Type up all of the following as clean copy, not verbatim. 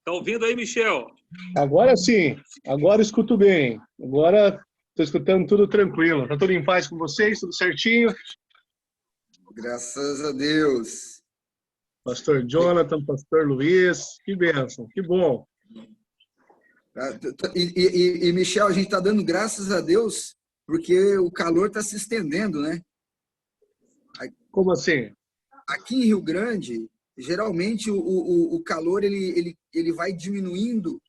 Tá ouvindo aí, Michel? Agora sim, agora escuto bem. Agora estou escutando tudo tranquilo. Tá tudo em paz com vocês? Tudo certinho? Graças a Deus. Pastor Jonathan, Pastor Luiz, que bênção, que bom. Michel, a gente está dando graças a Deus porque o calor está se estendendo, né? Como assim? Aqui em Rio Grande, geralmente o calor ele vai diminuindo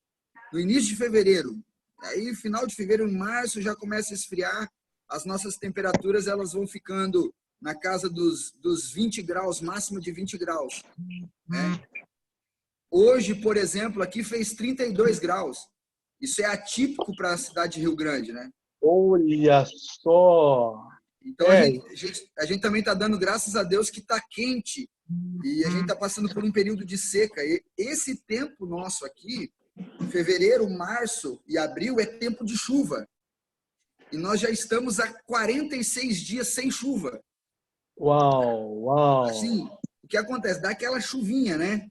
no início de fevereiro. Aí, final de fevereiro, março, já começa a esfriar. As nossas temperaturas elas vão ficando na casa dos 20 graus, máximo de 20 graus. Né? Hoje, por exemplo, aqui fez 32 graus. Isso é atípico para a cidade de Rio Grande, né? Olha só! Então, a gente também está dando graças a Deus que está quente e a gente está passando por um período de seca. E esse tempo nosso aqui, fevereiro, março e abril, é tempo de chuva. E nós já estamos há 46 dias sem chuva. Uau, uau! Assim, o que acontece? Dá aquela chuvinha, né?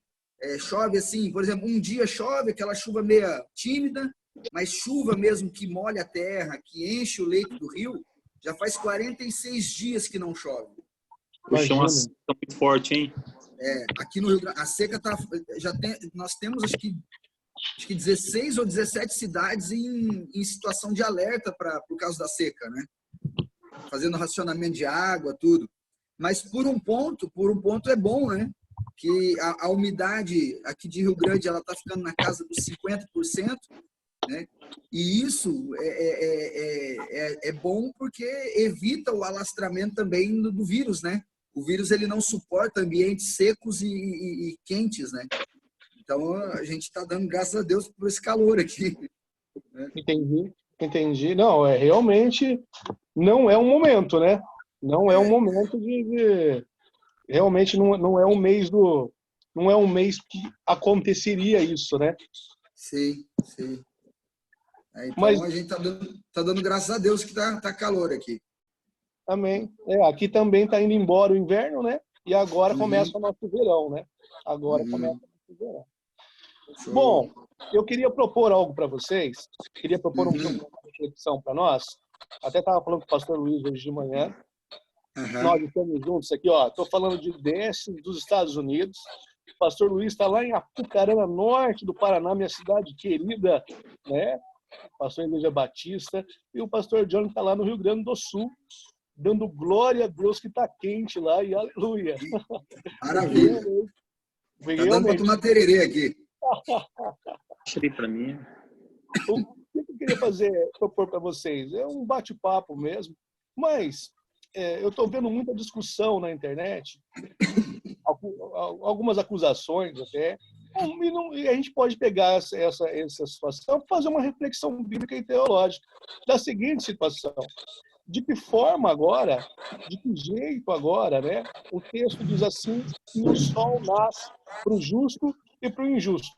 Chove assim, por exemplo, um dia chove, aquela chuva meia tímida, mas chuva mesmo que molha a terra, que enche o leito do rio, já faz 46 dias que não chove. Puxa, uma seca muito forte, hein? Aqui no Rio Grande, a seca tá, nós temos acho que 16 ou 17 cidades em situação de alerta por causa da seca, né? Fazendo racionamento de água, tudo. Mas por um ponto é bom, né? Que a umidade aqui de Rio Grande ela está ficando na casa dos 50%, né? E isso é bom porque evita o alastramento também do vírus, né? O vírus ele não suporta ambientes secos e quentes, né? Então a gente está dando graças a Deus por esse calor aqui. Né? Entendi. Não, realmente não é um momento, né? Não é um momento realmente não é um mês não é um mês que aconteceria isso, né? Sim. Então Mas, a gente tá dando graças a Deus que tá calor aqui. amém. Aqui também está indo embora o inverno, né? E agora começa o nosso verão, né? Agora começa o nosso verão. Show. Bom, eu queria propor algo para vocês. Queria propor uma reflexão para nós. Até estava falando com o pastor Luiz hoje de manhã. Nós estamos juntos aqui, ó. Estou falando de dentro dos Estados Unidos. O pastor Luiz está lá em Apucarana, norte do Paraná, minha cidade querida, né? Pastor Igreja Batista. E o pastor John está lá no Rio Grande do Sul, dando glória a Deus que está quente lá e aleluia. Maravilha. Tá dando para tomar tererê aqui. Deixa ali para mim. O que eu queria propor para vocês? É um bate-papo mesmo, mas eu estou vendo muita discussão na internet, algumas acusações até, e a gente pode pegar essa situação e fazer uma reflexão bíblica e teológica da seguinte situação. De que forma agora, de que jeito agora, né? O texto diz assim, que o sol nasce para o justo e para o injusto.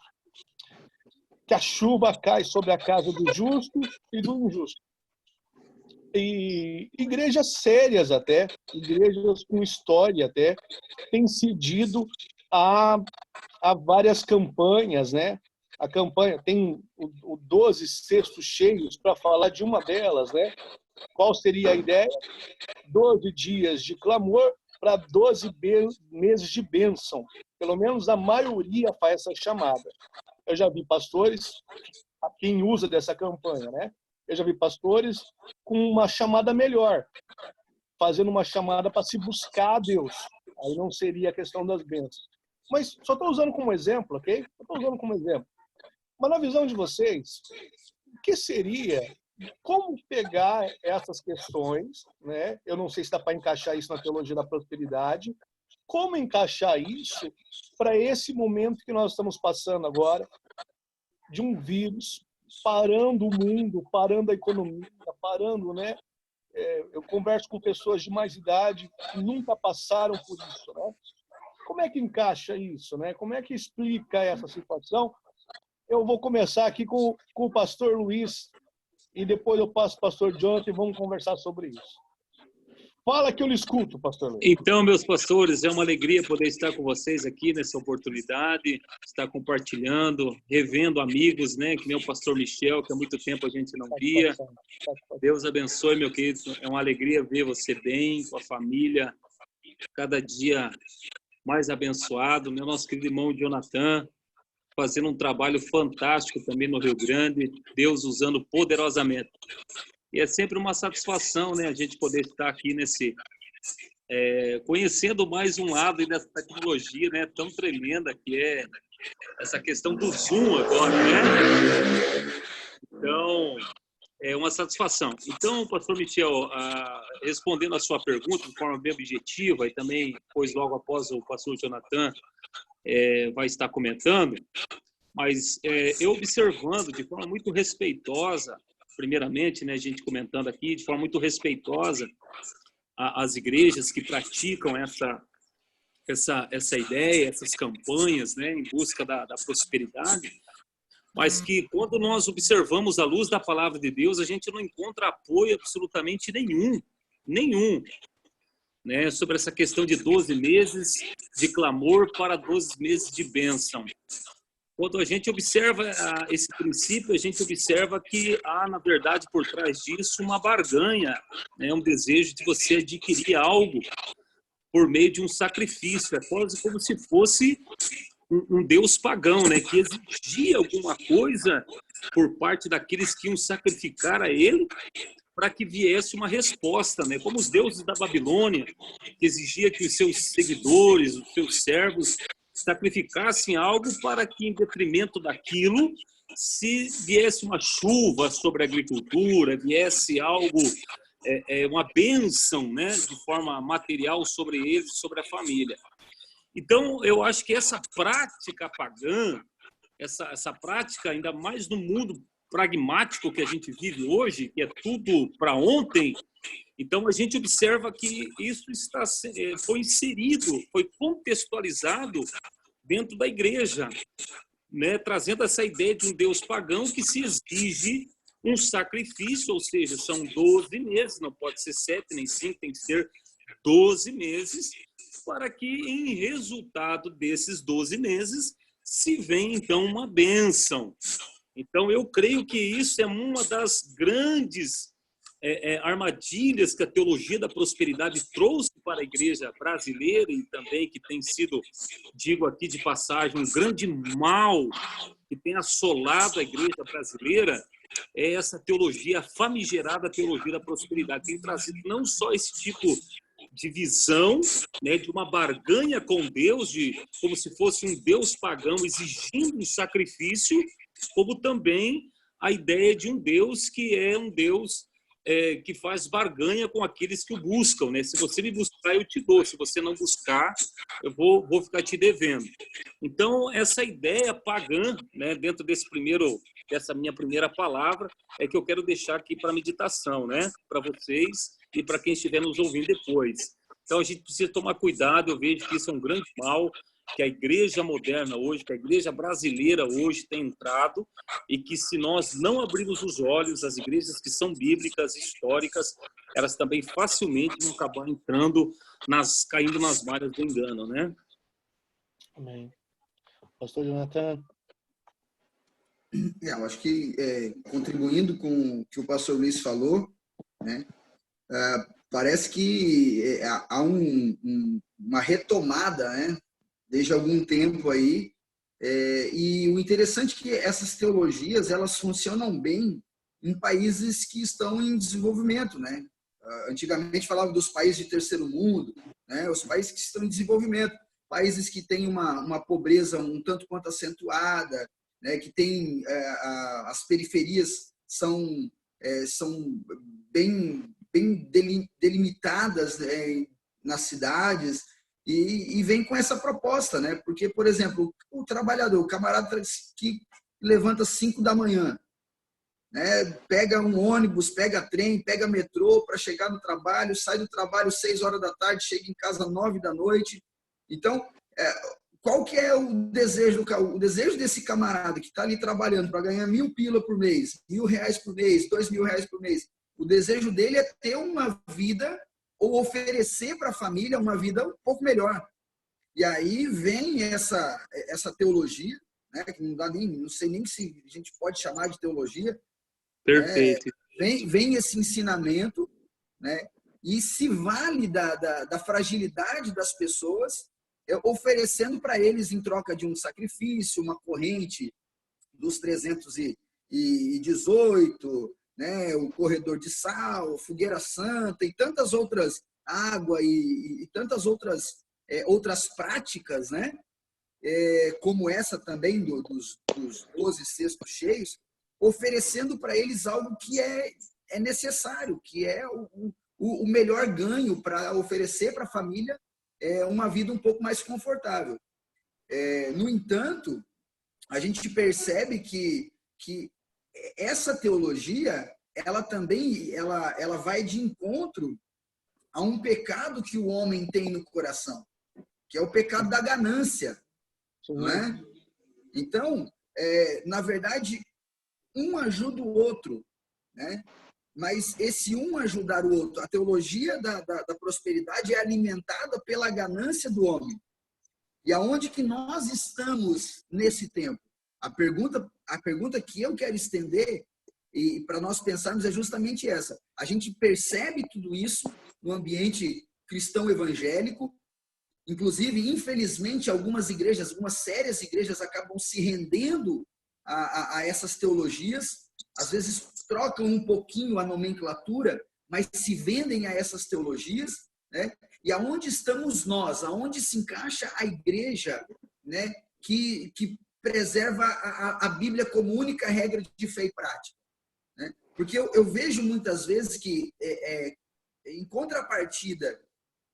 Que a chuva cai sobre a casa do justo e do injusto. E igrejas sérias até, igrejas com história até, têm cedido a várias campanhas, né? A campanha tem o 12 cestos cheios para falar de uma delas, né? Qual seria a ideia? 12 dias de clamor para 12 meses de bênção. Pelo menos a maioria faz essa chamada. Eu já vi pastores, quem usa dessa campanha, né? Eu já vi pastores com uma chamada melhor, fazendo uma chamada para se buscar a Deus. Aí não seria a questão das bênçãos. Mas só estou usando como exemplo, ok? Estou usando como exemplo. Mas na visão de vocês, o que seria, como pegar essas questões, né? Eu não sei se dá para encaixar isso na teologia da prosperidade, como encaixar isso para esse momento que nós estamos passando agora, de um vírus parando o mundo, parando a economia, parando, né? Eu converso com pessoas de mais idade que nunca passaram por isso, né? Como é que encaixa isso, né? Como é que explica essa situação? Eu vou começar aqui com o pastor Luiz e depois eu passo para o pastor Jonathan e vamos conversar sobre isso. Fala que eu lhe escuto, pastor Luiz. Então, meus pastores, é uma alegria poder estar com vocês aqui nessa oportunidade, estar compartilhando, revendo amigos, né? Que nem o pastor Michel, que há muito tempo a gente não via. Deus abençoe, meu querido. É uma alegria ver você bem, com a família, cada dia mais abençoado. Meu nosso querido irmão Jonathan, fazendo um trabalho fantástico também no Rio Grande, Deus usando poderosamente. E é sempre uma satisfação, né, a gente poder estar aqui conhecendo mais um lado dessa tecnologia, né, tão tremenda que é essa questão do Zoom agora, né? Então, é uma satisfação. Então, pastor Michel, respondendo a sua pergunta de forma bem objetiva e também, depois, logo após o pastor Jonathan vai estar comentando, mas eu observando de forma muito respeitosa, primeiramente, né, a gente comentando aqui, de forma muito respeitosa, as igrejas que praticam essa ideia, essas campanhas, né, em busca da prosperidade, mas que quando nós observamos a luz da palavra de Deus, a gente não encontra apoio absolutamente nenhum, né, sobre essa questão de 12 meses de clamor para 12 meses de bênção. Quando a gente observa esse princípio, a gente observa que há, na verdade, por trás disso, uma barganha, né? Um desejo de você adquirir algo por meio de um sacrifício. É quase como se fosse um Deus pagão, né? Que exigia alguma coisa por parte daqueles que iam sacrificar a ele para que viesse uma resposta, né? Como os deuses da Babilônia, que exigia que os seus seguidores, os seus servos, sacrificassem algo para que, em detrimento daquilo, se viesse uma chuva sobre a agricultura, viesse algo, uma bênção, né, de forma material sobre eles, sobre a família. Então, eu acho que essa prática pagã, essa prática, ainda mais no mundo pragmático que a gente vive hoje, que é tudo para ontem, então a gente observa que isso foi inserido, foi contextualizado dentro da igreja, né, trazendo essa ideia de um Deus pagão que se exige um sacrifício, ou seja, são 12 meses, não pode ser 7 nem 5, tem que ser 12 meses, para que em resultado desses 12 meses se venha então uma bênção. Então eu creio que isso é uma das grandes armadilhas que a teologia da prosperidade trouxe para a igreja brasileira e também que tem sido, digo aqui de passagem, um grande mal que tem assolado a igreja brasileira, é essa teologia, a famigerada teologia da prosperidade, que tem trazido não só esse tipo de visão, né, de uma barganha com Deus, como se fosse um Deus pagão exigindo um sacrifício, como também a ideia de um Deus que é um Deus que faz barganha com aqueles que o buscam, né? Se você me buscar, eu te dou. Se você não buscar, eu vou ficar te devendo. Então, essa ideia pagã, né, dentro dessa minha primeira palavra, é que eu quero deixar aqui para meditação, né? Para vocês e para quem estiver nos ouvindo depois. Então, a gente precisa tomar cuidado. Eu vejo que isso é um grande mal que a igreja moderna hoje, que a igreja brasileira hoje tem entrado, e que se nós não abrirmos os olhos, as igrejas que são bíblicas, históricas, elas também facilmente vão acabar caindo nas malhas do engano, né? Amém. Pastor Jonathan. Eu acho que, contribuindo com o que o pastor Luiz falou, né, parece que há uma retomada, né, desde algum tempo aí, e o interessante é que essas teologias, elas funcionam bem em países que estão em desenvolvimento, né? Antigamente falava dos países de terceiro mundo, né? Os países que estão em desenvolvimento, países que têm uma pobreza um tanto quanto acentuada, né? Que tem as periferias são bem delimitadas, né, nas cidades, e vem com essa proposta, né? Porque, por exemplo, o trabalhador, o camarada que levanta 5 da manhã, né? Pega um ônibus, pega trem, pega metrô para chegar no trabalho, sai do trabalho 6 horas da tarde, chega em casa 9 da noite. Então, qual que é o desejo? O desejo desse camarada que está ali trabalhando para ganhar 1.000 pila por mês, R$1.000 por mês, R$2.000 por mês. O desejo dele é ter uma vida ou oferecer para a família uma vida um pouco melhor. E aí vem essa teologia, né, que não sei nem se a gente pode chamar de teologia. Perfeito. Vem esse ensinamento, né, e se vale da fragilidade das pessoas, oferecendo para eles, em troca de um sacrifício, uma corrente dos 318, né, o corredor de sal, fogueira santa e tantas outras, água e tantas outras práticas, né, como essa também dos 12 cestos cheios, oferecendo para eles algo que é necessário, que é o melhor ganho para oferecer para a família uma vida um pouco mais confortável. No entanto, a gente percebe que essa teologia, ela também ela vai de encontro a um pecado que o homem tem no coração, que é o pecado da ganância, não é? Então, na verdade, um ajuda o outro, né? Mas esse um ajudar o outro, a teologia da prosperidade é alimentada pela ganância do homem. E aonde que nós estamos nesse tempo? A pergunta que eu quero estender e para nós pensarmos é justamente essa. A gente percebe tudo isso no ambiente cristão evangélico. Inclusive, infelizmente, algumas sérias igrejas acabam se rendendo a essas teologias. Às vezes trocam um pouquinho a nomenclatura, mas se vendem a essas teologias, né? E aonde estamos nós? Aonde se encaixa a igreja, né, que preserva a Bíblia como única regra de fé e prática, né? Porque eu vejo muitas vezes que, em contrapartida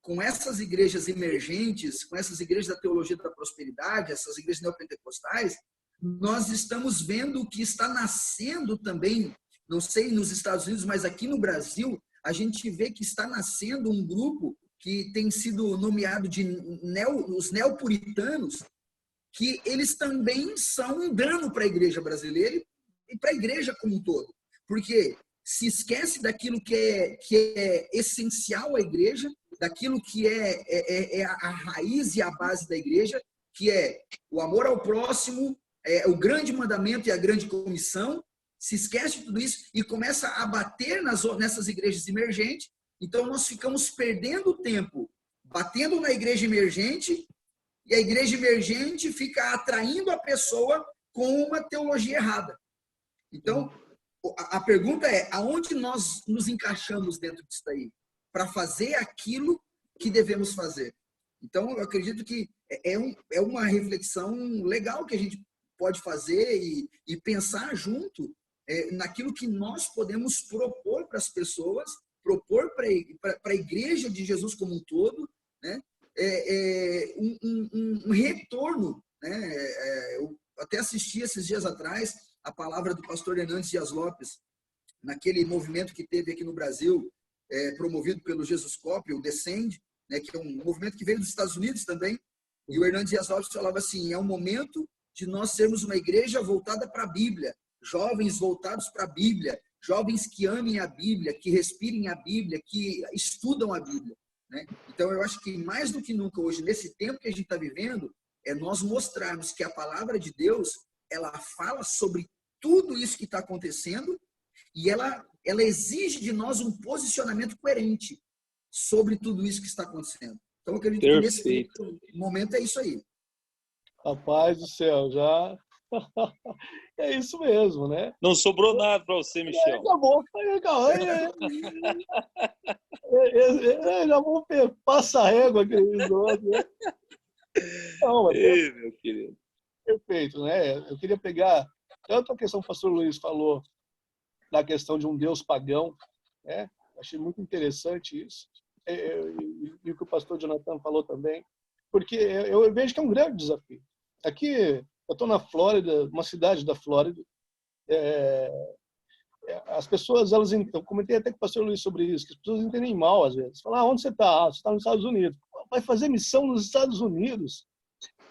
com essas igrejas emergentes, com essas igrejas da teologia da prosperidade, essas igrejas neopentecostais, nós estamos vendo o que está nascendo também, não sei nos Estados Unidos, mas aqui no Brasil, a gente vê que está nascendo um grupo que tem sido nomeado de os neopuritanos, que eles também são um dano para a igreja brasileira e para a igreja como um todo. Porque se esquece daquilo que é essencial à igreja, daquilo que é a raiz e a base da igreja, que é o amor ao próximo, o grande mandamento e a grande comissão. Se esquece de tudo isso e começa a bater nessas igrejas emergentes. Então, nós ficamos perdendo tempo batendo na igreja emergente, e a igreja emergente fica atraindo a pessoa com uma teologia errada. Então, a pergunta é, aonde nós nos encaixamos dentro disso daí? Para fazer aquilo que devemos fazer. Então, eu acredito que é uma reflexão legal que a gente pode fazer e pensar junto naquilo que nós podemos propor para as pessoas, propor para a igreja de Jesus como um todo, né? Um retorno, né? Eu até assisti esses dias atrás a palavra do pastor Hernandes Dias Lopes, naquele movimento que teve aqui no Brasil, promovido pelo Jesus Cop, o Descend, né, que é um movimento que veio dos Estados Unidos também, e o Hernandes Dias Lopes falava assim, é um momento de nós sermos uma igreja voltada para a Bíblia, jovens voltados para a Bíblia, jovens que amem a Bíblia, que respirem a Bíblia, que estudam a Bíblia, né? Então, eu acho que mais do que nunca hoje, nesse tempo que a gente está vivendo, é nós mostrarmos que a palavra de Deus, ela fala sobre tudo isso que está acontecendo e ela exige de nós um posicionamento coerente sobre tudo isso que está acontecendo. Então, eu acredito que nesse momento é isso aí. Rapaz do céu, já... É isso mesmo, né? Não sobrou nada para você, Michel. Acabou. Já vou passar a régua aqui. Não, mas meu querido. Perfeito, né? Eu queria pegar tanto a questão que o pastor Luiz falou da questão de um Deus pagão, né? Achei muito interessante isso. E o que o pastor Jonathan falou também, porque eu vejo que é um grande desafio. Aqui, eu estou na Flórida, uma cidade da Flórida, as pessoas, eu comentei até com o pastor Luiz sobre isso, que as pessoas entendem mal às vezes. Falam, onde você está? Você está nos Estados Unidos. Vai fazer missão nos Estados Unidos.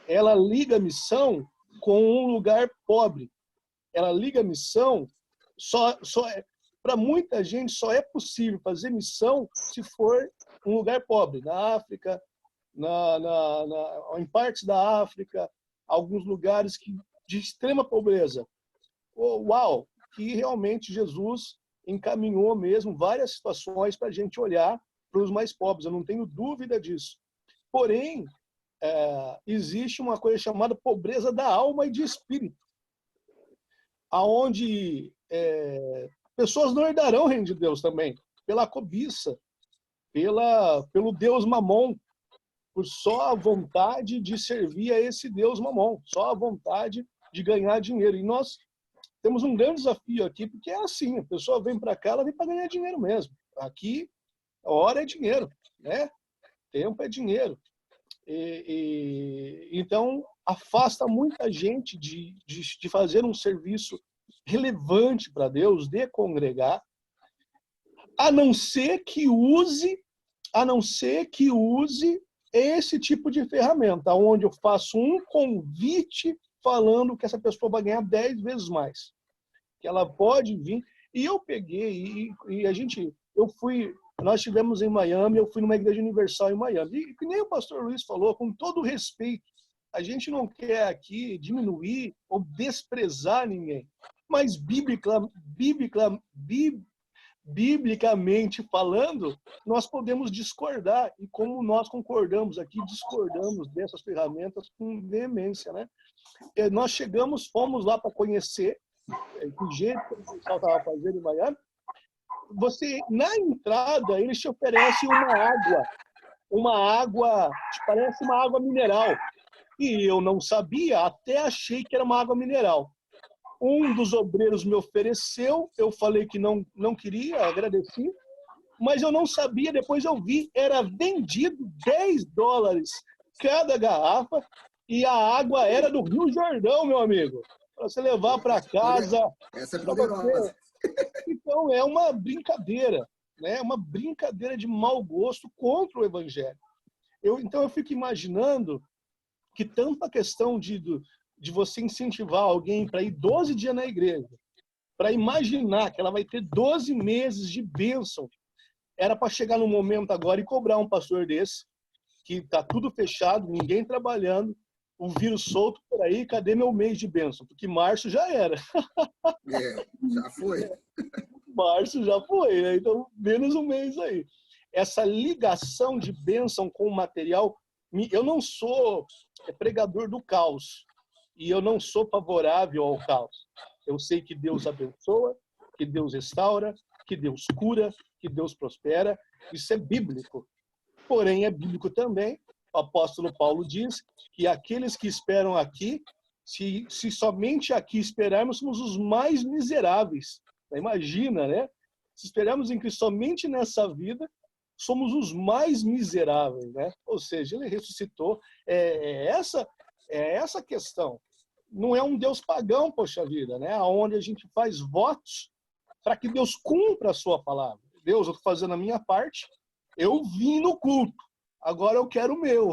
Ela liga a missão com um lugar pobre. Ela liga a missão, para muita gente só é possível fazer missão se for um lugar pobre, na África, em partes da África, alguns lugares de extrema pobreza. Uau! Que realmente Jesus encaminhou mesmo várias situações para a gente olhar para os mais pobres, eu não tenho dúvida disso. Porém, existe uma coisa chamada pobreza da alma e de espírito, aonde pessoas não herdarão o reino de Deus também, pela cobiça, pelo Deus Mamon, por só a vontade de servir a esse Deus Mamon, só a vontade de ganhar dinheiro. E nós temos um grande desafio aqui, porque é assim, a pessoa vem para cá, ela vem para ganhar dinheiro mesmo. Aqui, a hora é dinheiro, né? Tempo é dinheiro. Então, afasta muita gente de fazer um serviço relevante para Deus, de congregar, a não ser que use esse tipo de ferramenta, onde eu faço um convite falando que essa pessoa vai ganhar 10 vezes mais, que ela pode vir. E eu peguei, nós estivemos em Miami, eu fui numa igreja universal em Miami, e que nem o pastor Luiz falou, com todo respeito, a gente não quer aqui diminuir ou desprezar ninguém, mas biblicamente falando, nós podemos discordar, e como nós concordamos aqui, discordamos dessas ferramentas com veemência, né? Nós fomos lá para conhecer do jeito que o pessoal estava fazendo em Miami. Na entrada, eles te oferecem uma água, parece uma água mineral. E eu não sabia, até achei que era uma água mineral. Um dos obreiros me ofereceu, eu falei que não queria, agradeci, mas eu não sabia, depois eu vi, era vendido $10 cada garrafa, e a água era do Rio Jordão, meu amigo, para você levar para casa. Essa é poderosa. Então é uma brincadeira, né? Uma brincadeira de mau gosto contra o evangelho. Então eu fico imaginando que tanto a questão de você incentivar alguém para ir 12 dias na igreja, para imaginar que ela vai ter 12 meses de bênção, era para chegar no momento agora e cobrar um pastor desse, que está tudo fechado, ninguém trabalhando, o vírus solto por aí, cadê meu mês de bênção? Porque março já era. Já foi. Março já foi, né? Então menos um mês aí. Essa ligação de bênção com o material, eu não sou pregador do caos, e eu não sou favorável ao caos. Eu sei que Deus abençoa, que Deus restaura, que Deus cura, que Deus prospera. Isso é bíblico. Porém, é bíblico também, o apóstolo Paulo diz que aqueles que esperam aqui, se somente aqui esperarmos, somos os mais miseráveis. Imagina, né? Se esperarmos em Cristo somente nessa vida, somos os mais miseráveis, né? Ou seja, ele ressuscitou. Essa questão. Não é um Deus pagão, poxa vida, né? Onde a gente faz votos para que Deus cumpra a sua palavra. Deus, eu estou fazendo a minha parte, eu vim no culto, agora eu quero o meu,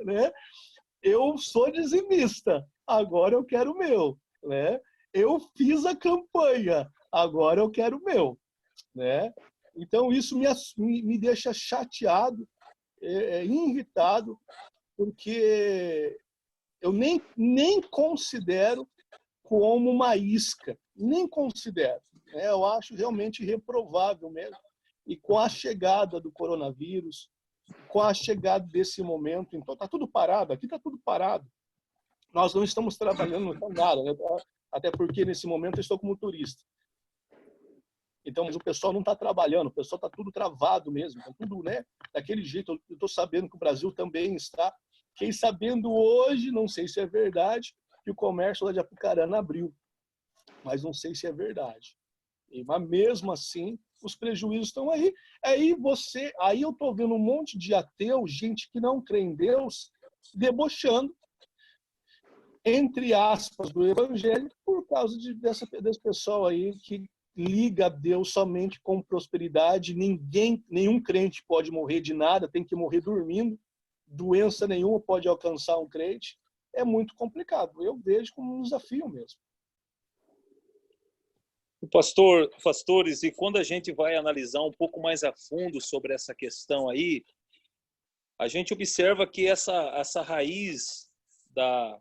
né? Eu sou dizimista, agora eu quero o meu, né? Eu fiz a campanha, agora eu quero o meu, né? Então isso me deixa chateado, irritado, porque eu nem considero como uma isca, nem considero. Né? Eu acho realmente reprovável mesmo. E com a chegada do coronavírus, com a chegada desse momento, então está tudo parado, aqui está tudo parado. Nós não estamos trabalhando, não está nada, né? Até porque nesse momento eu estou como turista. Então, mas o pessoal não está trabalhando, o pessoal está tudo travado mesmo, então, tudo, né? Daquele jeito. Eu estou sabendo que o Brasil também está. Fiquei sabendo hoje, não sei se é verdade, que o comércio lá de Apucarana abriu, mas não sei se é verdade. Mas mesmo assim, os prejuízos estão aí. Aí eu estou vendo um monte de ateu, gente que não crê em Deus, debochando, entre aspas, do evangelho, por causa desse pessoal aí que liga a Deus somente com prosperidade. Nenhum crente pode morrer de nada, tem que morrer dormindo. Doença nenhuma pode alcançar um crente. É muito complicado. Eu vejo como um desafio mesmo. Pastores, e quando a gente vai analisar um pouco mais a fundo sobre essa questão aí, a gente observa que essa raiz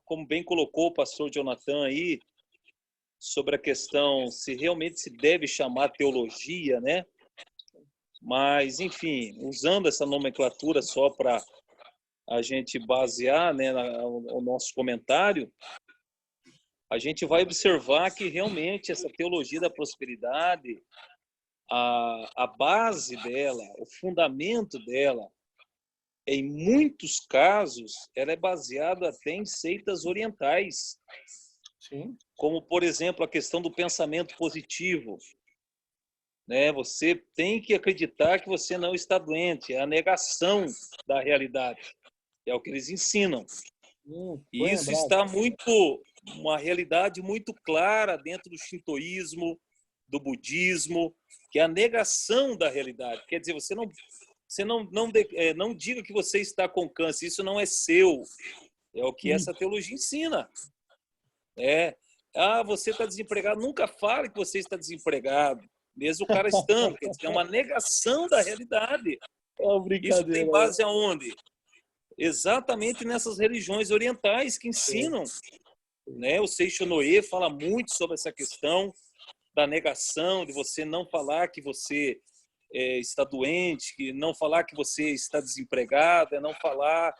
como bem colocou o pastor Jonathan aí, sobre a questão se realmente se deve chamar teologia, né? Mas, enfim, usando essa nomenclatura só para a gente basear, né, o nosso comentário, a gente vai observar que realmente essa teologia da prosperidade, a base dela, o fundamento dela, em muitos casos, ela é baseada até em seitas orientais. Sim. Como, por exemplo, a questão do pensamento positivo. Né? Você tem que acreditar que você não está doente, é a negação da realidade. É o que eles ensinam. E isso está uma realidade muito clara dentro do shintoísmo, do budismo, que é a negação da realidade. Quer dizer, você não diga que você está com câncer, isso não é seu. É o que essa teologia ensina. Você está desempregado, nunca fale que você está desempregado, mesmo o cara estando. Quer dizer, é uma negação da realidade. É uma brincadeira. Isso tem base aonde? Exatamente nessas religiões orientais que ensinam. Né? O Seicho Noe fala muito sobre essa questão da negação, de você não falar que você está doente, que não falar que você está desempregado, não falar.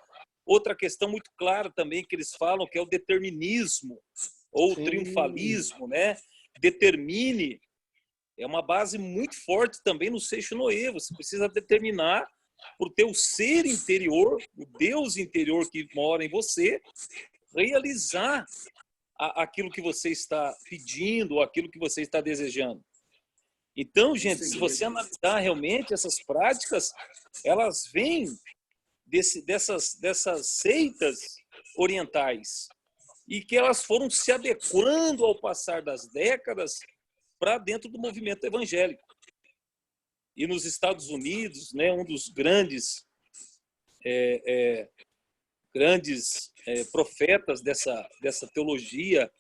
Outra questão muito clara também que eles falam, que é o determinismo, ou o triunfalismo, né? Determine. É uma base muito forte também no Seicho Noe. Você precisa determinar por ter o ser interior, o Deus interior que mora em você, realizar aquilo que você está pedindo, ou aquilo que você está desejando. Então, gente, se você analisar realmente essas práticas, elas vêm dessas seitas orientais e que elas foram se adequando ao passar das décadas para dentro do movimento evangélico. E nos Estados Unidos, né, um dos grandes profetas dessa teologia,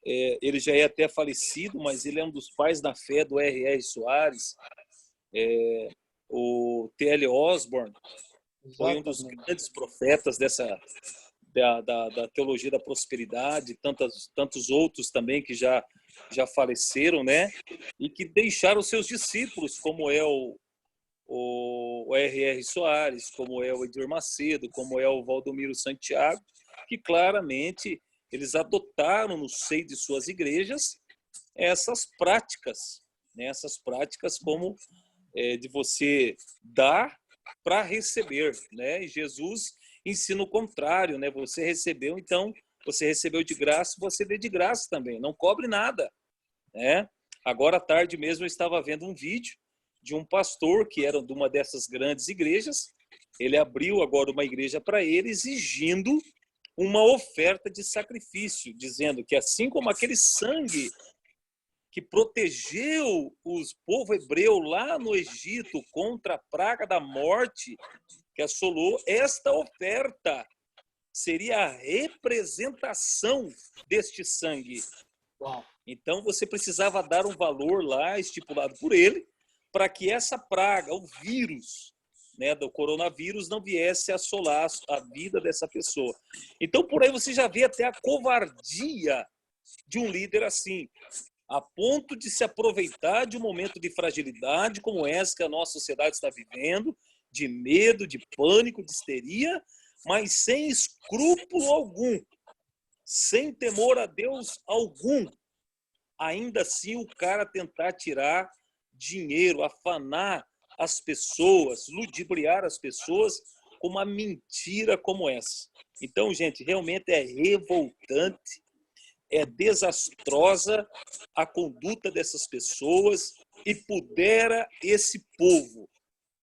ele já é até falecido, mas ele é um dos pais da fé do R.R. Soares, o T.L. Osborne, foi um dos grandes profetas da teologia da prosperidade, tantos outros também que já faleceram, né? E que deixaram seus discípulos, como é o R.R. Soares, como é o Edir Macedo, como é o Valdomiro Santiago, que claramente eles adotaram no seio de suas igrejas essas práticas, né? Essas práticas como de você dar para receber, né? E Jesus ensina o contrário, né? Você recebeu, então você recebeu de graça, você dê de graça também, não cobre nada, né? Agora à tarde mesmo eu estava vendo um vídeo de um pastor que era de uma dessas grandes igrejas. Ele abriu agora uma igreja para ele, exigindo uma oferta de sacrifício, dizendo que assim como aquele sangue que protegeu o povo hebreu lá no Egito contra a praga da morte que assolou, esta oferta seria a representação deste sangue. Uau. Então você precisava dar um valor lá estipulado por ele para que essa praga, o vírus, né, do coronavírus, não viesse a assolar a vida dessa pessoa. Então por aí você já vê até a covardia de um líder assim, a ponto de se aproveitar de um momento de fragilidade como essa que a nossa sociedade está vivendo, de medo, de pânico, de histeria, mas sem escrúpulo algum, sem temor a Deus algum. Ainda assim, o cara tentar tirar dinheiro, afanar as pessoas, ludibriar as pessoas com uma mentira como essa. Então, gente, realmente é revoltante, é desastrosa a conduta dessas pessoas e pudera esse povo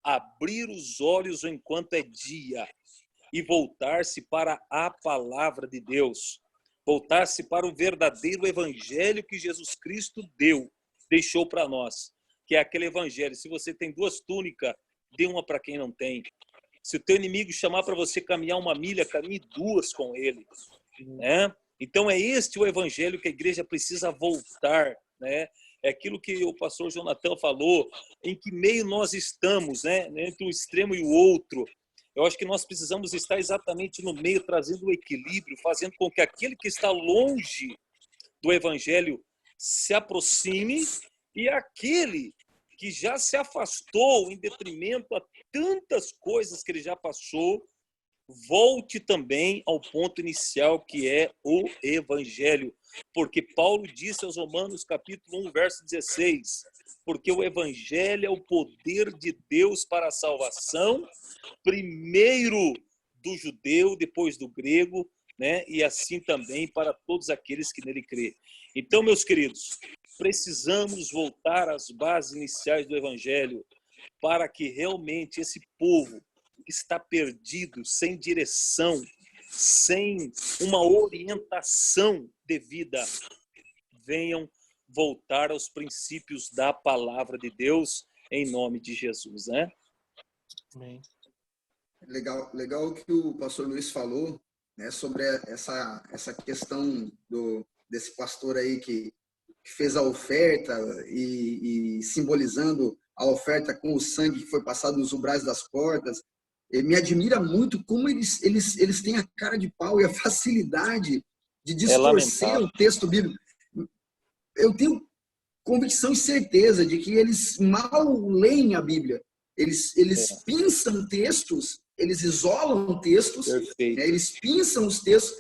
abrir os olhos enquanto é dia e voltar-se para a palavra de Deus, voltar-se para o verdadeiro evangelho que Jesus Cristo deixou para nós, que é aquele evangelho. Se você tem 2 túnicas, dê uma para quem não tem. Se o teu inimigo chamar para você caminhar 1 milha, caminhe 2 com ele, né? Então é este o evangelho que a igreja precisa voltar, né? é aquilo que o pastor Jonathan falou, em que meio nós estamos, né? Entre um extremo e o outro. Eu acho que nós precisamos estar exatamente no meio, trazendo o equilíbrio, fazendo com que aquele que está longe do evangelho se aproxime e aquele que já se afastou em detrimento a tantas coisas que ele já passou, volte também ao ponto inicial, que é o evangelho. Porque Paulo disse aos Romanos, capítulo 1, verso 16, porque o evangelho é o poder de Deus para a salvação, primeiro do judeu, depois do grego, né? E assim também para todos aqueles que nele crê. Então, meus queridos, precisamos voltar às bases iniciais do evangelho para que realmente esse povo que está perdido, sem direção, sem uma orientação devida, venham voltar aos princípios da palavra de Deus, em nome de Jesus, né? Amém. Legal o que o pastor Luiz falou, né, sobre essa questão desse pastor aí que fez a oferta e simbolizando a oferta com o sangue que foi passado nos umbrais das portas. Me admira muito como eles têm a cara de pau e a facilidade de distorcer o texto bíblico. Eu tenho convicção e certeza de que eles mal leem a Bíblia. Eles pinçam textos, eles isolam textos, né, eles pinçam os textos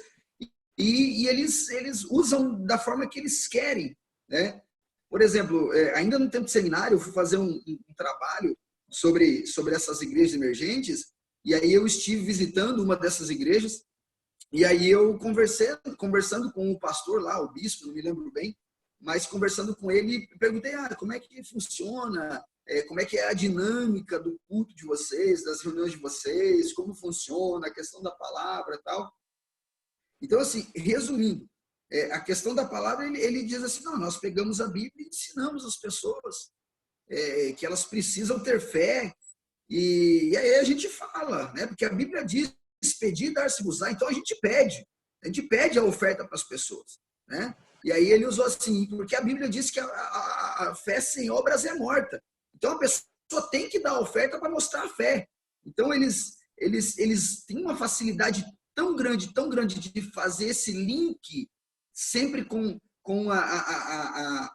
e eles usam da forma que eles querem, né? Por exemplo, ainda no tempo de seminário, eu fui fazer um trabalho sobre essas igrejas emergentes, e aí eu estive visitando uma dessas igrejas, e aí eu conversando com o pastor lá, o bispo, não me lembro bem, mas conversando com ele, perguntei, como é que funciona, como é que é a dinâmica do culto de vocês, das reuniões de vocês, como funciona a questão da palavra e tal. Então, assim, resumindo, a questão da palavra, ele diz assim, não, nós pegamos a Bíblia e ensinamos as pessoas que elas precisam ter fé, e aí a gente fala, né? Porque a Bíblia diz, pedir e dar-se-vos-á, então a gente pede a oferta para as pessoas, né? E aí ele usou assim, porque a Bíblia diz que a fé sem obras é morta. Então a pessoa tem que dar a oferta para mostrar a fé. Então eles têm uma facilidade tão grande de fazer esse link sempre com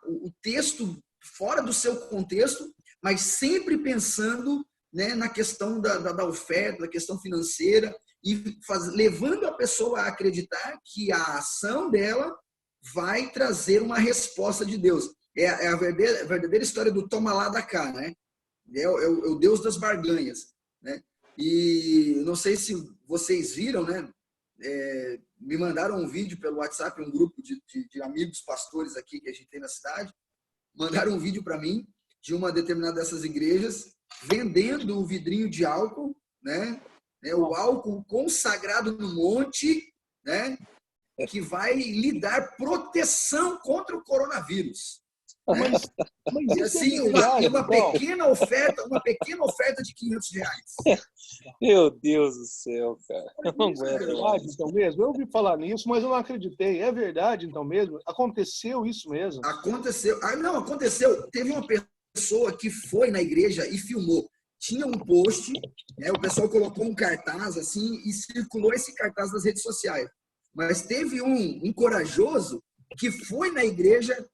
o texto fora do seu contexto, mas sempre pensando, né, na questão da oferta, da questão financeira, e levando a pessoa a acreditar que a ação dela vai trazer uma resposta de Deus. É a verdadeira história do toma lá da cá, né? É o Deus das barganhas, né? E não sei se vocês viram, né? Me mandaram um vídeo pelo WhatsApp, um grupo de amigos pastores aqui que a gente tem na cidade, mandaram um vídeo para mim de uma determinada dessas igrejas vendendo o vidrinho de álcool, né? O álcool consagrado no monte, né? Que vai lhe dar proteção contra o coronavírus. Mas e assim, uma pequena oferta de R$500. Meu Deus do céu, cara. Eu não aguento. É verdade, então mesmo? Eu ouvi falar nisso, mas eu não acreditei. É verdade, então mesmo? Aconteceu isso mesmo? Aconteceu. Não, aconteceu. Teve uma pessoa que foi na igreja e filmou. Tinha um post, né, o pessoal colocou um cartaz assim e circulou esse cartaz nas redes sociais. Mas teve um corajoso que foi na igreja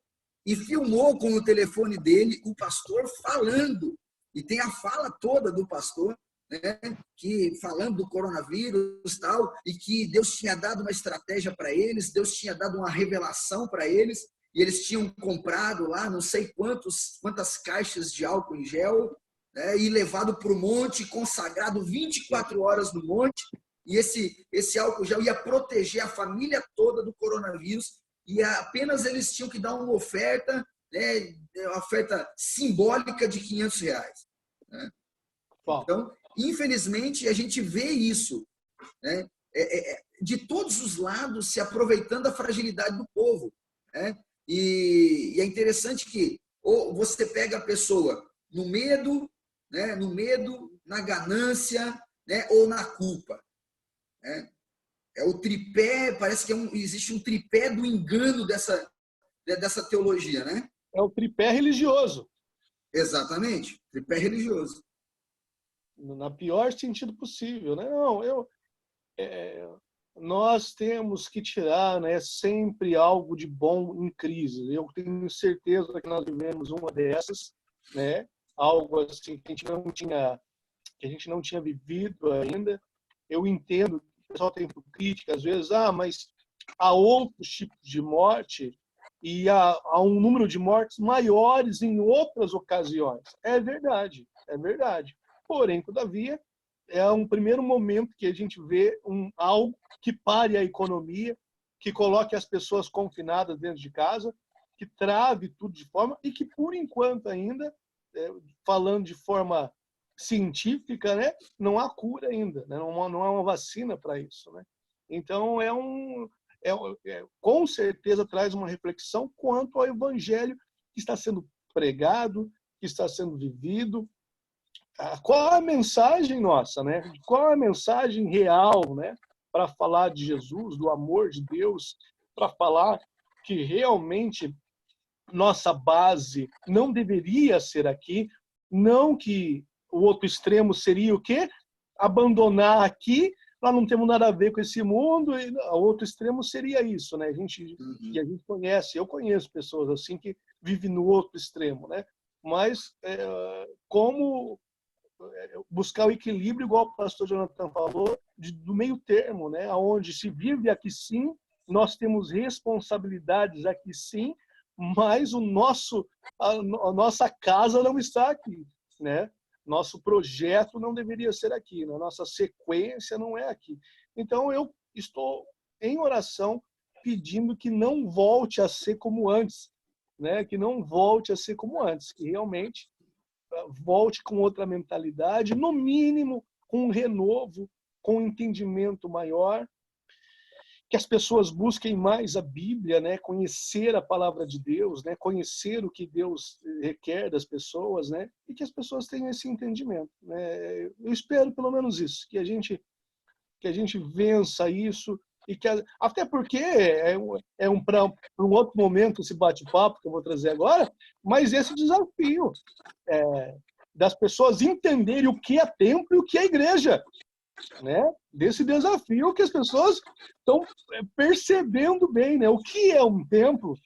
e filmou com o telefone dele o pastor falando. E tem a fala toda do pastor, né, que falando do coronavírus e tal, e que Deus tinha dado uma estratégia para eles, Deus tinha dado uma revelação para eles, e eles tinham comprado lá não sei quantas caixas de álcool em gel, né, e levado para o monte, consagrado 24 horas no monte, e esse álcool gel ia proteger a família toda do coronavírus, e apenas eles tinham que dar uma oferta, né, uma oferta simbólica de R$500. Né? Então, infelizmente, a gente vê isso, né, de todos os lados se aproveitando da fragilidade do povo. Né? E é interessante que ou você pega a pessoa no medo, né, na ganância, né, ou na culpa. Né? É o tripé, parece que existe um tripé do engano dessa teologia, né? É o tripé religioso. Exatamente, tripé religioso. Na pior sentido possível, né? Não, nós temos que tirar, né, sempre algo de bom em crise. Eu tenho certeza que nós vivemos uma dessas, né? Algo assim que a gente não tinha vivido ainda. Eu entendo que o pessoal tem crítica às vezes, mas há outros tipos de morte e há um número de mortes maiores em outras ocasiões. É verdade, é verdade. Porém, todavia, é um primeiro momento que a gente vê algo que pare a economia, que coloque as pessoas confinadas dentro de casa, que trave tudo de forma e que, por enquanto ainda, falando de forma científica, né, não há cura ainda, né, não há uma vacina para isso, né? Então, com certeza traz uma reflexão quanto ao evangelho que está sendo pregado, que está sendo vivido. Qual a mensagem nossa, né? Qual a mensagem real, né? Para falar de Jesus, do amor de Deus, para falar que realmente nossa base não deveria ser aqui, não que o outro extremo seria o quê? Abandonar aqui, nós não temos nada a ver com esse mundo, e o outro extremo seria isso, né? Que a gente conhece, eu conheço pessoas assim que vivem no outro extremo, né? Mas como buscar o equilíbrio, igual o pastor Jonathan falou, do meio termo, né? Onde se vive aqui sim, nós temos responsabilidades aqui sim, mas a nossa casa não está aqui, né? Nosso projeto não deveria ser aqui, né? Nossa sequência não é aqui. Então eu estou em oração pedindo que não volte a ser como antes, né? Que não volte a ser como antes, que realmente volte com outra mentalidade, no mínimo com um renovo, com um entendimento maior, que as pessoas busquem mais a Bíblia, né? Conhecer a palavra de Deus, né? Conhecer o que Deus requer das pessoas, né? E que as pessoas tenham esse entendimento, né? Eu espero pelo menos isso, que a gente vença isso e que até porque para um outro momento esse bate-papo que eu vou trazer agora, mas esse desafio das pessoas entenderem o que é templo e o que é igreja, né? Desse desafio que as pessoas estão percebendo bem, né? O que é um templo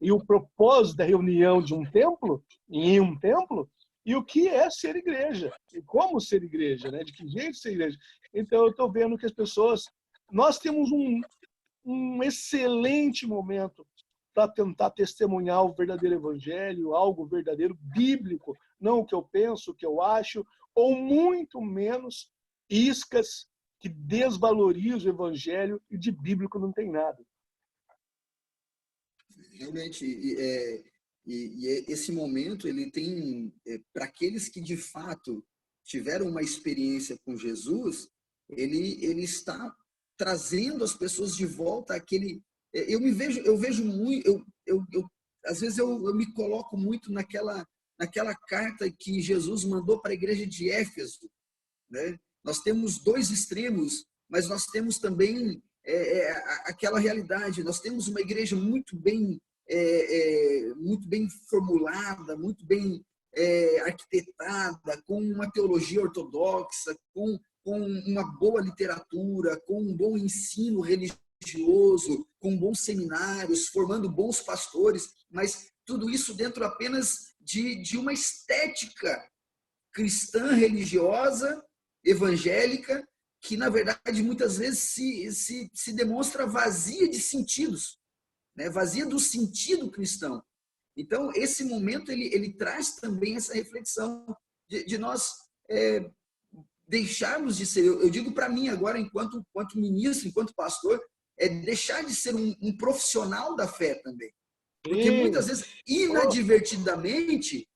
e o propósito da reunião de um templo, em um templo, e o que é ser igreja, e como ser igreja, né? De que jeito ser igreja. Então, eu estou vendo que as pessoas... Nós temos um excelente momento para tentar testemunhar o verdadeiro evangelho, algo verdadeiro, bíblico, não o que eu penso, o que eu acho, ou muito menos iscas que desvalorizam o evangelho e de bíblico não tem nada. Realmente, esse momento, ele tem, para aqueles que de fato tiveram uma experiência com Jesus, ele está trazendo as pessoas de volta àquele... Eu vejo muito, às vezes eu me coloco muito naquela carta que Jesus mandou para a igreja de Éfeso, né? Nós temos dois extremos, mas nós temos também aquela realidade. Nós temos uma igreja muito bem formulada, muito bem arquitetada, com uma teologia ortodoxa, com uma boa literatura, com um bom ensino religioso, com bons seminários, formando bons pastores, mas tudo isso dentro apenas de uma estética cristã, religiosa, evangélica, que na verdade muitas vezes se demonstra vazia de sentidos, né? Vazia do sentido cristão. Então, esse momento ele traz também essa reflexão de nós deixarmos de ser, eu digo para mim agora, enquanto ministro, enquanto pastor, deixar de ser um profissional da fé também. Porque muitas vezes, inadvertidamente,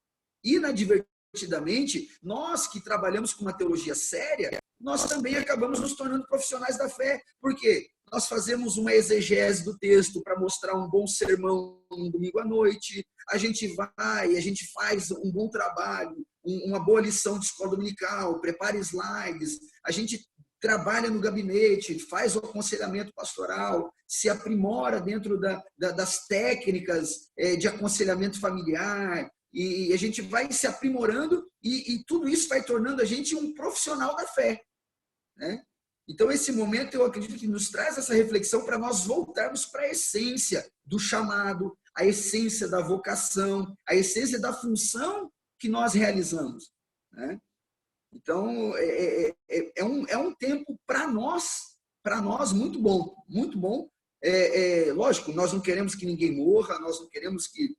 nós que trabalhamos com uma teologia séria, nós também acabamos nos tornando profissionais da fé. Por quê? Nós fazemos uma exegese do texto para mostrar um bom sermão um domingo à noite, a gente faz um bom trabalho, uma boa lição de escola dominical, prepara slides, a gente trabalha no gabinete, faz o aconselhamento pastoral, se aprimora dentro das técnicas de aconselhamento familiar, e a gente vai se aprimorando e tudo isso vai tornando a gente um profissional da fé, né? Então, esse momento, eu acredito que nos traz essa reflexão para nós voltarmos para a essência do chamado, a essência da vocação, a essência da função que nós realizamos, né? Então, é um tempo para nós muito bom, muito bom. Lógico, nós não queremos que ninguém morra, nós não queremos que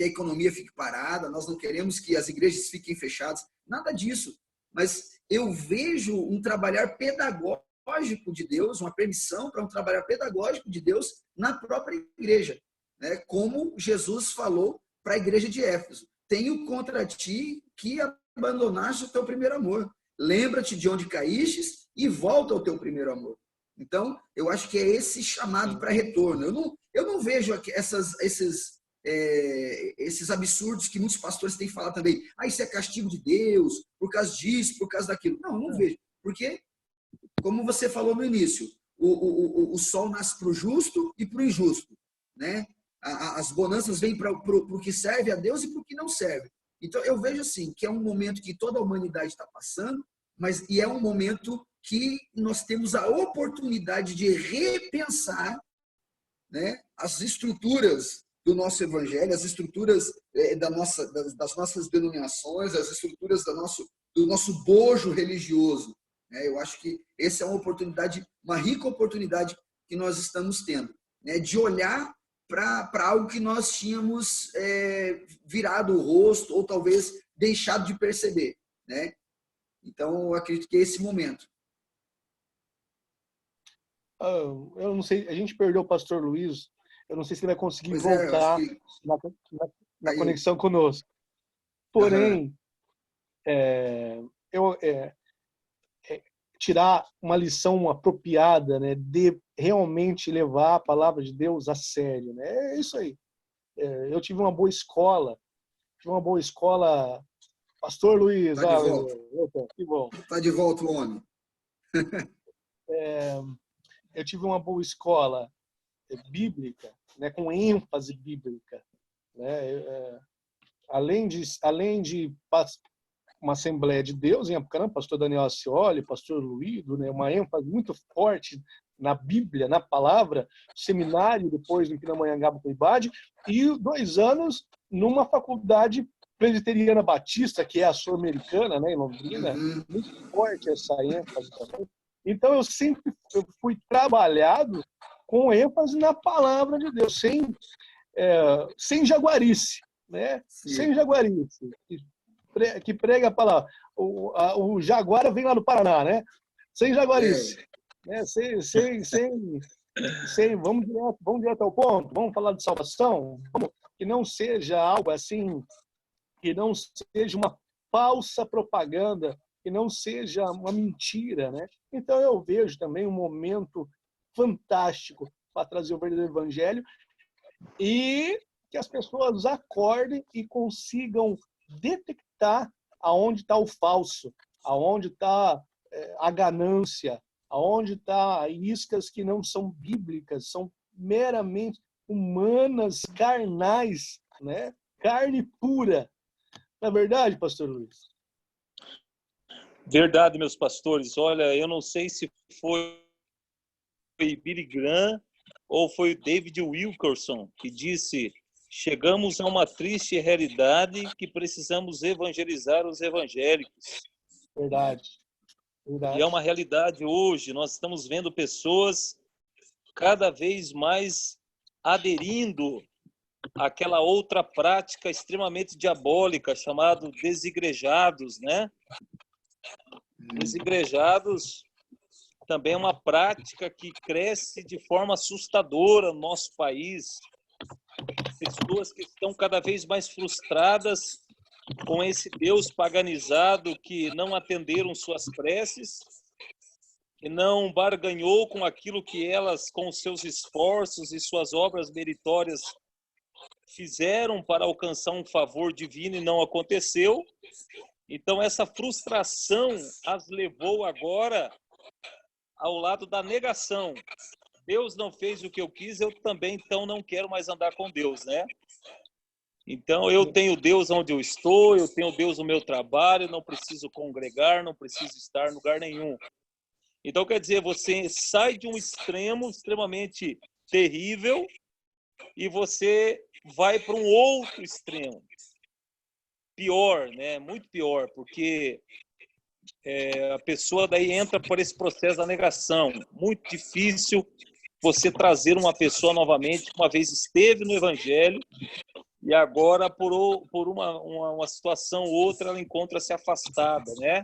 a economia fique parada, nós não queremos que as igrejas fiquem fechadas, nada disso. Mas eu vejo um trabalhar pedagógico de Deus, uma permissão para um trabalhar pedagógico de Deus na própria igreja, né? Como Jesus falou para a igreja de Éfeso: tenho contra ti que abandonaste o teu primeiro amor. Lembra-te de onde caístes e volta ao teu primeiro amor. Então, eu acho que é esse chamado para retorno. Eu não vejo esses absurdos que muitos pastores têm falado também. Isso é castigo de Deus, por causa disso, por causa daquilo. Não, eu não vejo. Porque, como você falou no início, o sol nasce para o justo e para o injusto, né? As bonanças vêm para o que serve a Deus e para o que não serve. Então, eu vejo assim, que é um momento que toda a humanidade está passando, e é um momento que nós temos a oportunidade de repensar, né, as estruturas do nosso evangelho, as estruturas das nossas denominações, as estruturas do nosso bojo religioso, né? Eu acho que essa é uma oportunidade, uma rica oportunidade que nós estamos tendo, né, de olhar para algo que nós tínhamos virado o rosto ou talvez deixado de perceber, né? Então, eu acredito que é esse momento. Eu não sei, a gente perdeu o pastor Luiz, eu não sei se ele vai conseguir voltar na conexão conosco. Porém, tirar uma lição apropriada, né, de realmente levar a palavra de Deus a sério, né? É isso aí. Eu tive uma boa escola, Pastor Luiz, tá de volta. Que bom. Está de volta o homem. Eu tive uma boa escola bíblica, né, com ênfase bíblica, né? Além de uma Assembleia de Deus em Apucarana, pastor Daniel Ascioli, pastor Luído, né, uma ênfase muito forte na Bíblia, na palavra, seminário depois no Pindamonhangaba com Ibade, e 2 anos numa faculdade presbiteriana batista, que é a sul-americana, né, em Londrina, muito forte essa ênfase também. Então, eu sempre fui trabalhado com ênfase na palavra de Deus, sem jaguarice, né? Sem jaguarice, que prega a palavra. O jaguara vem lá do Paraná, né? Sem jaguarice. Né? Vamos direto ao ponto, vamos falar de salvação, que não seja algo assim, que não seja uma falsa propaganda, que não seja uma mentira, né? Então, eu vejo também um momento fantástico para trazer o verdadeiro evangelho e que as pessoas acordem e consigam detectar aonde está o falso, aonde está a ganância, aonde está iscas que não são bíblicas, são meramente humanas, carnais, né? Carne pura. Não é verdade, pastor Luiz? Verdade, meus pastores. Olha, eu não sei se foi Billy Graham ou foi David Wilkerson que disse: chegamos a uma triste realidade que precisamos evangelizar os evangélicos. Verdade. E é uma realidade hoje. Nós estamos vendo pessoas cada vez mais aderindo àquela outra prática extremamente diabólica chamada desigrejados, né? Desigrejados também é uma prática que cresce de forma assustadora no nosso país. Pessoas que estão cada vez mais frustradas com esse Deus paganizado que não atenderam suas preces, que não barganhou com aquilo que elas, com seus esforços e suas obras meritórias, fizeram para alcançar um favor divino e não aconteceu. Então, essa frustração as levou agora ao lado da negação. Deus não fez o que eu quis, eu também, então, não quero mais andar com Deus, né? Então, eu tenho Deus onde eu estou, eu tenho Deus no meu trabalho, não preciso congregar, não preciso estar em lugar nenhum. Então, quer dizer, você sai de um extremo extremamente terrível e você vai para um outro extremo. Pior, né? Muito pior, porque a pessoa daí entra por esse processo da negação. Muito difícil você trazer uma pessoa novamente, que uma vez esteve no Evangelho e agora, por uma situação ou outra, ela encontra-se afastada, né?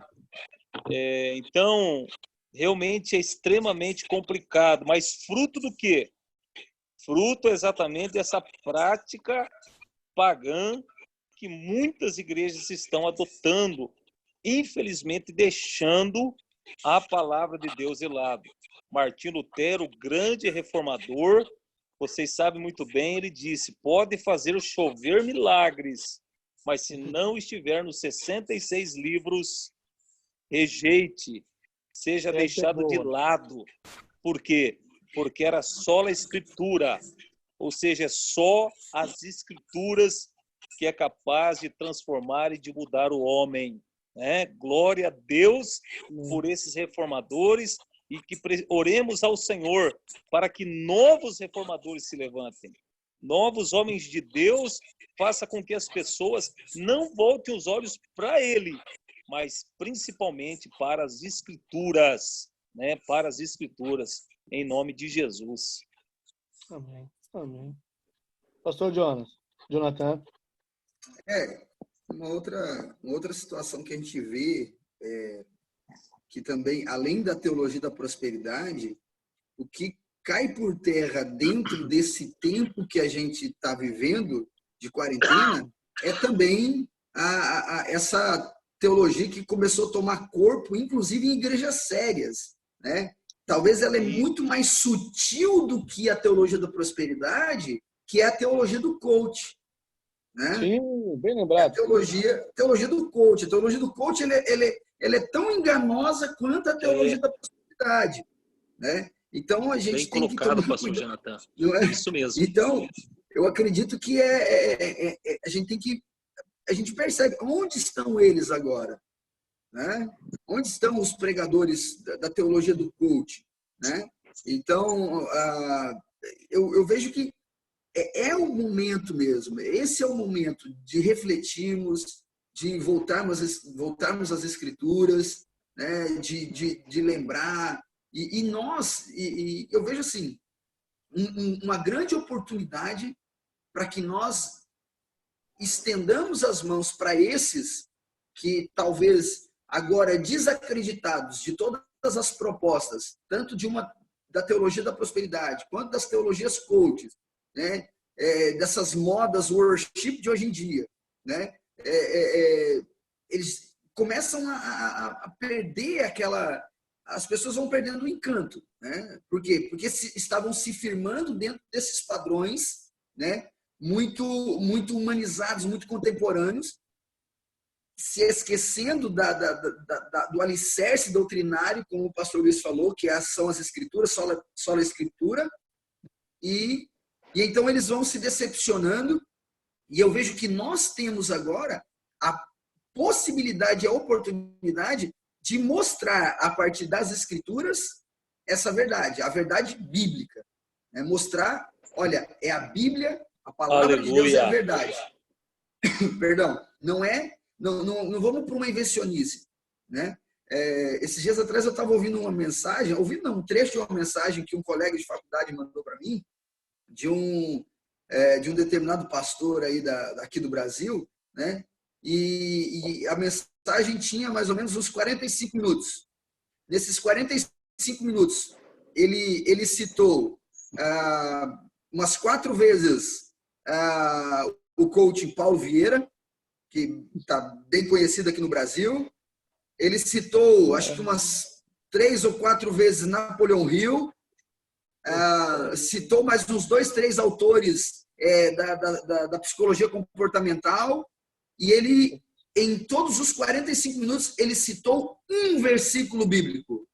Então, realmente é extremamente complicado, mas fruto do quê? Fruto exatamente dessa prática pagã que muitas igrejas estão adotando, infelizmente deixando a palavra de Deus de lado. Martinho Lutero, o grande reformador, vocês sabem muito bem, ele disse, pode fazer chover milagres, mas se não estiver nos 66 livros, rejeite, seja deixado de lado. Por quê? Porque era só a Escritura, ou seja, é só as Escrituras que é capaz de transformar e de mudar o homem. Né? Glória a Deus por esses reformadores e que oremos ao Senhor para que novos reformadores se levantem. Novos homens de Deus faça com que as pessoas não voltem os olhos para ele, mas principalmente para as Escrituras, né? Para as Escrituras, em nome de Jesus. Amém. Amém. Pastor Jonathan. Uma outra situação que a gente vê, que também, além da teologia da prosperidade, o que cai por terra dentro desse tempo que a gente está vivendo, de quarentena, é também essa teologia que começou a tomar corpo, inclusive em igrejas sérias, né? Talvez ela é muito mais sutil do que a teologia da prosperidade, que é a teologia do coach. Né? Sim, bem lembrado. A teologia do coach. A teologia do coach ela é tão enganosa quanto a teologia da prosperidade. Né? Então, a gente bem tem colocado, que tomar pastor cuidado. Jonathan. Não é? Isso mesmo. Então, eu acredito que a gente tem que... A gente percebe onde estão eles agora. Né? Onde estão os pregadores da teologia do coach? Né? Então, eu vejo que é o momento mesmo, esse é o momento de refletirmos, de voltarmos às Escrituras, né? de lembrar, e eu vejo assim, uma grande oportunidade para que nós estendamos as mãos para esses que talvez agora desacreditados de todas as propostas, tanto da teologia da prosperidade, quanto das teologias coaches, né? Dessas modas worship de hoje em dia, né? Eles começam a perder as pessoas vão perdendo o encanto, né? Por quê? Porque estavam se firmando dentro desses padrões, né? Muito humanizados, muito contemporâneos, se esquecendo do alicerce doutrinário, como o pastor Luiz falou, que são as Escrituras, só a Escritura, e então eles vão se decepcionando, e eu vejo que nós temos agora a possibilidade, a oportunidade de mostrar, a partir das Escrituras, essa verdade, a verdade bíblica. Né? Mostrar, olha, é a Bíblia, a palavra Aleluia. De Deus é a verdade. Perdão, não vamos para uma invencionice. Né? Esses dias atrás eu estava ouvindo uma mensagem, um trecho de uma mensagem que um colega de faculdade mandou para mim, de um determinado pastor aí aqui do Brasil, né? E a mensagem tinha mais ou menos uns 45 minutos. Nesses 45 minutos, ele citou umas 4 vezes o coach Paulo Vieira, que está bem conhecido aqui no Brasil. Ele citou, acho que umas 3 ou 4 vezes Napoleão Hill. Citou mais uns 2, 3 autores da psicologia comportamental, e ele, em todos os 45 minutos, ele citou um versículo bíblico.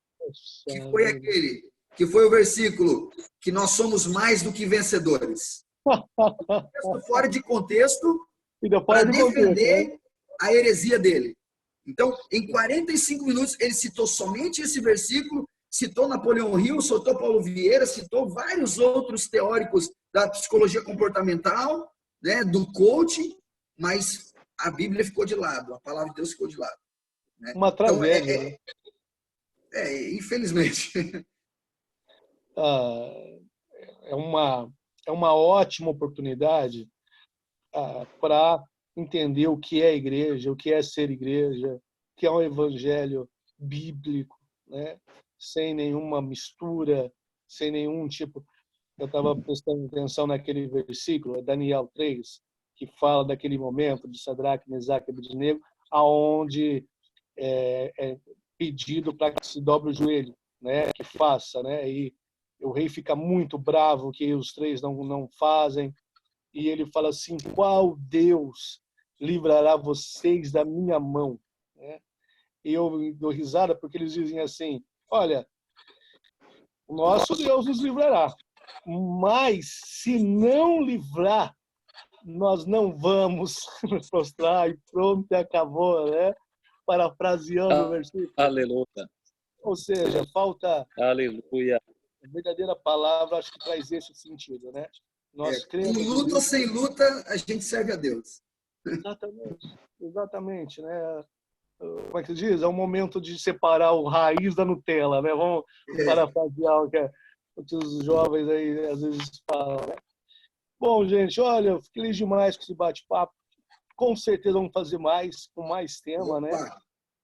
que foi aquele, que foi o versículo que nós somos mais do que vencedores. Fora de contexto, para defender a heresia dele. Então, em 45 minutos, ele citou somente esse versículo, citou Napoleão Hill, citou Paulo Vieira, citou vários outros teóricos da psicologia comportamental, né, do coaching, mas a Bíblia ficou de lado, a palavra de Deus ficou de lado. Né? Uma tragédia. Então, infelizmente. É uma ótima oportunidade para entender o que é igreja, o que é ser igreja, o que é um evangelho bíblico, né? Sem nenhuma mistura, sem nenhum tipo. Eu estava prestando atenção naquele versículo, Daniel 3, que fala daquele momento de Sadraque, Mesaque e Abednego, aonde é pedido para que se dobre o joelho, né? Que faça, né? E o rei fica muito bravo que os três não fazem. E ele fala assim: qual Deus livrará vocês da minha mão? Né? E eu dou risada porque eles dizem assim: olha, o nosso Deus nos livrará, mas se não livrar, nós não vamos nos prostrar e pronto, acabou, né? Parafraseando o versículo. Aleluia. Ou seja, falta Aleluia. a verdadeira palavra, acho que traz esse sentido, né? Nós cremos. Com luta ou sem luta, a gente serve a Deus. Exatamente, né? Como é que se diz? É um momento de separar o raiz da Nutella, né? Vamos parafrasear o que os jovens aí às vezes falam, né? Bom, gente, olha, feliz demais com esse bate-papo. Com certeza vamos fazer mais, com mais tema, né?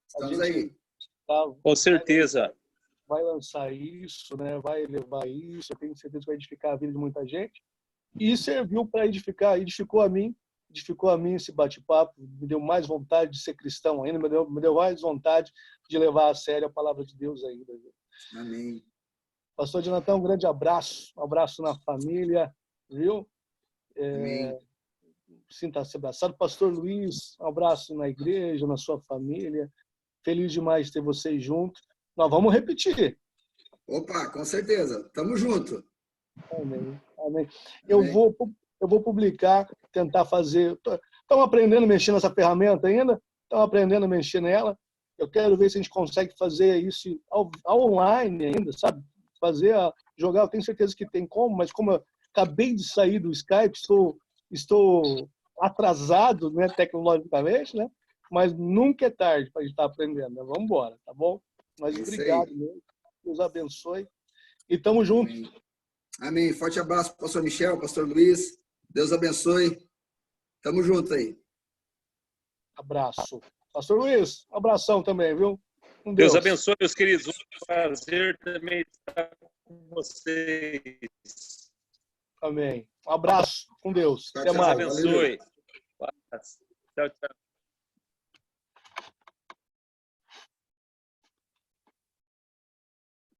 Estamos aí. Com certeza. Vai lançar isso, né? Vai levar isso. Eu tenho certeza que vai edificar a vida de muita gente. E serviu para edificar, edificou a mim esse bate-papo, me deu mais vontade de ser cristão ainda, me deu mais vontade de levar a sério a palavra de Deus ainda. Amém. Pastor Jonathan, um grande abraço, um abraço na família, viu? Sinta-se abraçado. Pastor Luiz, um abraço na igreja, na sua família. Feliz demais ter vocês juntos. Nós vamos repetir. Opa, com certeza. Tamo junto. Amém. Amém. Eu vou publicar, tentar fazer. Estão aprendendo a mexer nessa ferramenta ainda? Estão aprendendo a mexer nela? Eu quero ver se a gente consegue fazer isso online ainda, sabe? Jogar, eu tenho certeza que tem como, mas como eu acabei de sair do Skype, estou atrasado, né, tecnologicamente, né? Mas nunca é tarde para a gente estar aprendendo. Né? Vamos embora, tá bom? Mas obrigado mesmo. Deus abençoe. E tamo junto. Amém. Forte abraço, pastor Michel, pastor Luiz. Deus abençoe. Tamo junto aí. Abraço. Pastor Luiz, um abração também, viu? Com Deus abençoe, meus queridos. Um prazer também estar com vocês. Amém. Um abraço. Com Deus. Até mais. Deus abençoe. Tchau, tchau.